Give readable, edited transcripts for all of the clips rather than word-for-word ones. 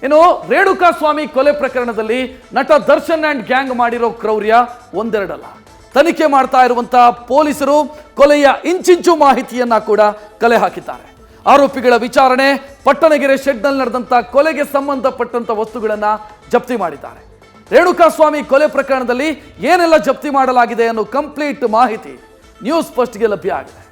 ಇನ್ನು ರೇಣುಕಾ ಸ್ವಾಮಿ ಕೊಲೆ ಪ್ರಕರಣದಲ್ಲಿ ನಟ ದರ್ಶನ್ ಅಂಡ್ ಗ್ಯಾಂಗ್ ಮಾಡಿರೋ ಕ್ರೌರ್ಯ ಒಂದೆರಡಲ್ಲ. ತನಿಖೆ ಮಾಡ್ತಾ ಇರುವಂತಹ ಪೊಲೀಸರು ಕೊಲೆಯ ಇಂಚಿಂಚು ಮಾಹಿತಿಯನ್ನ ಕೂಡ ಕಲೆ ಹಾಕಿದ್ದಾರೆ. ಆರೋಪಿಗಳ ವಿಚಾರಣೆ, ಪಟ್ಟಣಗೆರೆ ಶೆಡ್ನಲ್ಲಿ ನಡೆದಂತ ಕೊಲೆಗೆ ಸಂಬಂಧಪಟ್ಟಂತ ವಸ್ತುಗಳನ್ನ ಜಪ್ತಿ ಮಾಡಿದ್ದಾರೆ. ರೇಣುಕಾ ಸ್ವಾಮಿ ಕೊಲೆ ಪ್ರಕರಣದಲ್ಲಿ ಏನೆಲ್ಲ ಜಪ್ತಿ ಮಾಡಲಾಗಿದೆ ಅನ್ನೋ ಕಂಪ್ಲೀಟ್ ಮಾಹಿತಿ ನ್ಯೂಸ್ ಫಸ್ಟ್ಗೆ ಲಭ್ಯ ಆಗಿದೆ.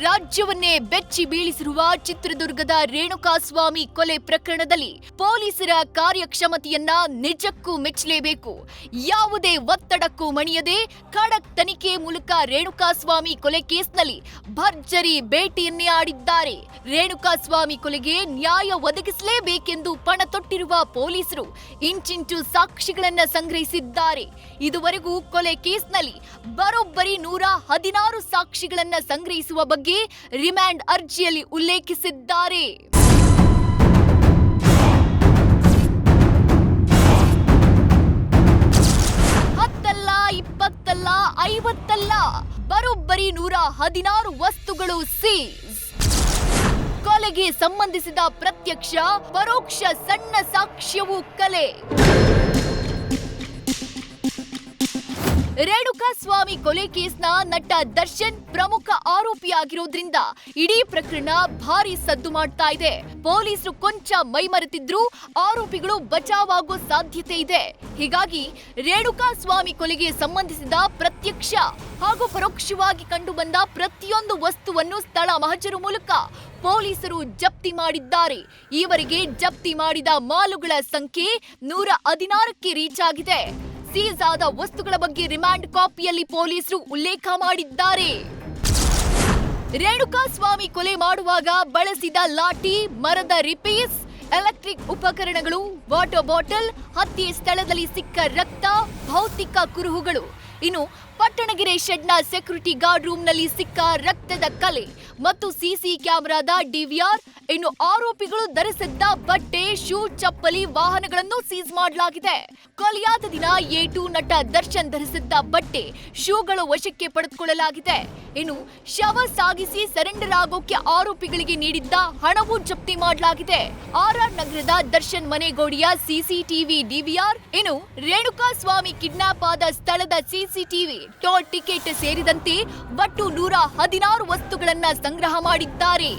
ರಾಜ್ಯವನ್ನೇ ಬೆಚ್ಚಿ ಬೀಳಿಸಿರುವ ಚಿತ್ರದುರ್ಗದ ರೇಣುಕಾ ಸ್ವಾಮಿ ಕೊಲೆ ಪ್ರಕರಣದಲ್ಲಿ ಪೊಲೀಸರ ಕಾರ್ಯಕ್ಷಮತೆಯನ್ನ ನಿಜಕ್ಕೂ ಮೆಚ್ಚಲೇಬೇಕು. ಯಾವುದೇ ಒತ್ತಡಕ್ಕೂ ಮಣಿಯದೆ ಖಡಕ್ ತನಿಖೆ ಮೂಲಕ ರೇಣುಕಾ ಸ್ವಾಮಿ ಕೊಲೆ ಕೇಸ್ನಲ್ಲಿ ಭರ್ಜರಿ ಬೇಟೆಯನ್ನೇ ಆಡಿದ್ದಾರೆ. ರೇಣುಕಾ ಸ್ವಾಮಿ ಕೊಲೆಗೆ ನ್ಯಾಯ ಒದಗಿಸಲೇಬೇಕೆಂದು ಪಣ ತೊಟ್ಟಿರುವ ಪೊಲೀಸರು ಇಂಚಿಂಚು ಸಾಕ್ಷಿಗಳನ್ನ ಸಂಗ್ರಹಿಸಿದ್ದಾರೆ. ಇದುವರೆಗೂ ಕೊಲೆ ಕೇಸ್ನಲ್ಲಿ ಬರೋಬ್ಬರಿ 116 ಸಾಕ್ಷಿಗಳನ್ನ ಸಂಗ್ರಹಿಸುವ ಬಗ್ಗೆ ರಿಮ್ಯಾಂಡ್ ಅರ್ಜಿಯಲ್ಲಿ ಉಲ್ಲೇಖಿಸಿದ್ದಾರೆ. ಹತ್ತಲ್ಲ, 20 ಅಲ್ಲ, 50 ಅಲ್ಲ, ಬರೋಬ್ಬರಿ 116 ವಸ್ತುಗಳು ಸೀಸ್. ಕೊಲೆಗೆ ಸಂಬಂಧಿಸಿದ ಪ್ರತ್ಯಕ್ಷ, ಪರೋಕ್ಷ ಸಣ್ಣ ಸಾಕ್ಷ್ಯವೂ ಕಲೆ. ರೇಣುಕಾ ಸ್ವಾಮಿ ಕೊಲೆ ಕೇಸ್ನ ನಟ ದರ್ಶನ್ ಪ್ರಮುಖ ಆರೋಪಿಯಾಗಿರೋದ್ರಿಂದ ಇಡೀ ಪ್ರಕರಣ ಭಾರಿ ಸದ್ದು ಮಾಡ್ತಾ ಇದೆ. ಪೊಲೀಸರು ಕೊಂಚ ಮೈಮರೆತಿದ್ರು ಆರೋಪಿಗಳು ಬಚಾವಾಗೋ ಸಾಧ್ಯತೆ ಇದೆ. ಹೀಗಾಗಿ ರೇಣುಕಾ ಸ್ವಾಮಿ ಕೊಲೆಗೆ ಸಂಬಂಧಿಸಿದ ಪ್ರತ್ಯಕ್ಷ ಹಾಗೂ ಪರೋಕ್ಷವಾಗಿ ಕಂಡುಬಂದ ಪ್ರತಿಯೊಂದು ವಸ್ತುವನ್ನು ಸ್ಥಳ ಮಹಜರು ಮೂಲಕ ಪೊಲೀಸರು ಜಪ್ತಿ ಮಾಡಿದ್ದಾರೆ. ಈವರೆಗೆ ಜಪ್ತಿ ಮಾಡಿದ ಮಾಲುಗಳ ಸಂಖ್ಯೆ 116ಕ್ಕೆ ರೀಚ್ ಆಗಿದೆ. ಸೀಸ್ ಆದ ವಸ್ತುಗಳ ಬಗ್ಗೆ ರಿಮ್ಯಾಂಡ್ ಕಾಪಿಯಲ್ಲಿ ಪೊಲೀಸರು ಉಲ್ಲೇಖ ಮಾಡಿದ್ದಾರೆ. ರೇಣುಕಾ ಸ್ವಾಮಿ ಕೊಲೆ ಮಾಡುವಾಗ ಬಳಸಿದ ಲಾಠಿ, ಮರದ ರಿಪೀಸ್, ಎಲೆಕ್ಟ್ರಿಕ್ ಉಪಕರಣಗಳು, ವಾಟರ್ ಬಾಟಲ್, ಹತ್ಯೆ ಸ್ಥಳದಲ್ಲಿ ಸಿಕ್ಕ ರಕ್ತ, ಭೌತಿಕ ಕುರುಹುಗಳು, ಇನ್ನು ಪಟ್ಟಣಗೆರೆ ಶೆಡ್ನ ಸೆಕ್ಯೂರಿಟಿ ಗಾರ್ಡ್ ರೂಮ್ನಲ್ಲಿ ಸಿಕ್ಕ ರಕ್ತದ ಕಲೆ ಮತ್ತು ಸಿಸಿ ಕ್ಯಾಮೆರಾದ ಡಿವಿಆರ್, ಇನ್ನು ಆರೋಪಿಗಳು ಧರಿಸಿದ್ದ ಬಟ್ಟೆ, ಶೂ, ಚಪ್ಪಲಿ, ವಾಹನಗಳನ್ನು ಸೀಸ್ ಮಾಡಲಾಗಿದೆ. ಕೊಲೆಯಾದ ದಿನ A2 ನಟ ದರ್ಶನ್ ಧರಿಸಿದ್ದ ಬಟ್ಟೆ, ಶೂಗಳು ವಶಕ್ಕೆ ಪಡೆದುಕೊಳ್ಳಲಾಗಿದೆ. ಇನ್ನು ಶವ ಸಾಗಿಸಿ ಸರೆಂಡರ್ ಆಗೋಕೆ ಆರೋಪಿಗಳಿಗೆ ನೀಡಿದ್ದ ಹಣವೂ ಜಪ್ತಿ ಮಾಡಲಾಗಿದೆ. RR ನಗರದ ದರ್ಶನ್ ಮನೆಗೋಡಿಯ ಸಿಸಿಟಿವಿ ಡಿವಿಆರ್, ಇನ್ನು ರೇಣುಕಾ ಸ್ವಾಮಿ ಕಿಡ್ನಾಪ್ ಆದ ಸ್ಥಳದ ಸಿಸಿಟಿವಿ, ಟೋಲ್ ಟಿಕೆಟ್ ಸೇರಿದಂತೆ ಒಟ್ಟು 116 ವಸ್ತುಗಳನ್ನ ಸಂಗ್ರಹ ಮಾಡಿದ್ದಾರೆ.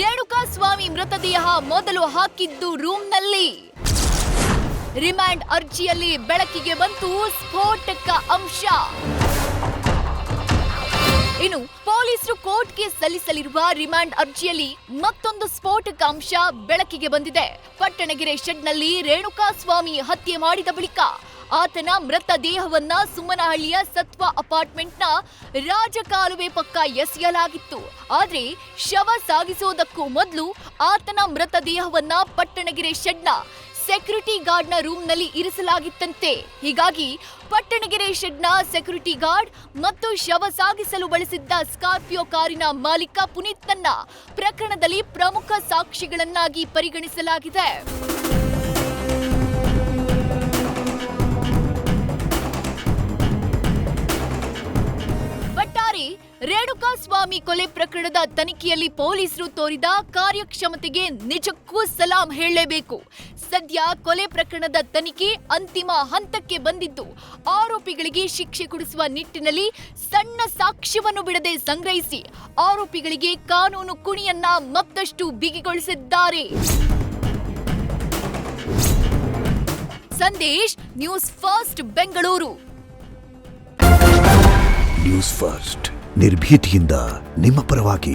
ರೇಣುಕಾ ಸ್ವಾಮಿ ಮೃತದೇಹ ಮೊದಲು ಹಾಕಿದ್ದು ರೂಮ್ನಲ್ಲಿ. ರಿಮ್ಯಾಂಡ್ ಅರ್ಜಿಯಲ್ಲಿ ಬೆಳಕಿಗೆ ಬಂತು ಸ್ಫೋಟಕ ಅಂಶ. ಇನ್ನು ಪೊಲೀಸರು ಕೋರ್ಟ್ಗೆ ಸಲ್ಲಿಸಲಿರುವ ರಿಮ್ಯಾಂಡ್ ಅರ್ಜಿಯಲ್ಲಿ ಮತ್ತೊಂದು ಸ್ಫೋಟಕ ಅಂಶ ಬೆಳಕಿಗೆ ಬಂದಿದೆ. ಪಟ್ಟಣಗೆರೆ ಶೆಡ್ನಲ್ಲಿ ರೇಣುಕಾ ಸ್ವಾಮಿ ಹತ್ಯೆ ಮಾಡಿದ ಬಳಿಕ ಆತನ ಮೃತದೇಹವನ್ನ ಸುಮ್ಮನಹಳ್ಳಿಯ ಸತ್ವ ಅಪಾರ್ಟ್ಮೆಂಟ್ನ ರಾಜಕಾಲುವೆ ಪಕ್ಕ ಎಸೆಯಲಾಗಿತ್ತು. ಆದ್ರೆ ಶವ ಸಾಗಿಸೋದಕ್ಕೂ ಮೊದಲು ಆತನ ಮೃತದೇಹವನ್ನ ಪಟ್ಟಣಗೆರೆ ಶೆಡ್ನ ಸೆಕ್ಯೂರಿಟಿ ಗಾರ್ಡ್ನ ರೂಮ್ನಲ್ಲಿ ಇರಿಸಲಾಗಿತ್ತಂತೆ. ಹೀಗಾಗಿ ಪಟ್ಟಣಗೆರೆ ಶೆಡ್ನ ಸೆಕ್ಯೂರಿಟಿ ಗಾರ್ಡ್ ಮತ್ತು ಶವ ಸಾಗಿಸಲು ಬಳಸಿದ್ದ ಸ್ಕಾರ್ಪಿಯೋ ಕಾರಿನ ಮಾಲೀಕ ಪುನೀತ್ನನ್ನ ಪ್ರಕರಣದಲ್ಲಿ ಪ್ರಮುಖ ಸಾಕ್ಷಿಗಳನ್ನಾಗಿ ಪರಿಗಣಿಸಲಾಗಿದೆ. ರೇಣುಕಾ ಸ್ವಾಮಿ ಕೊಲೆ ಪ್ರಕರಣದ ತನಿಖೆಯಲ್ಲಿ ಪೊಲೀಸರು ತೋರಿದ ಕಾರ್ಯಕ್ಷಮತೆಗೆ ನಿಜಕ್ಕೂ ಸಲಾಂ ಹೇಳಲೇಬೇಕು. ಸದ್ಯ ಕೊಲೆ ಪ್ರಕರಣದ ತನಿಖೆ ಅಂತಿಮ ಹಂತಕ್ಕೆ ಬಂದಿದ್ದು, ಆರೋಪಿಗಳಿಗೆ ಶಿಕ್ಷೆ ಕೊಡಿಸುವ ನಿಟ್ಟಿನಲ್ಲಿ ಸಣ್ಣ ಸಾಕ್ಷ್ಯವನ್ನು ಬಿಡದೆ ಸಂಗ್ರಹಿಸಿ ಆರೋಪಿಗಳಿಗೆ ಕಾನೂನು ಕುಣಿಯನ್ನ ಮತ್ತಷ್ಟು ಬಿಗಿಗೊಳಿಸಿದ್ದಾರೆ. Sandesh, news first, Bengaluru. News first ನಿರ್ಭೀತಿಯಿಂದ ನಿಮ್ಮ ಪರವಾಗಿ.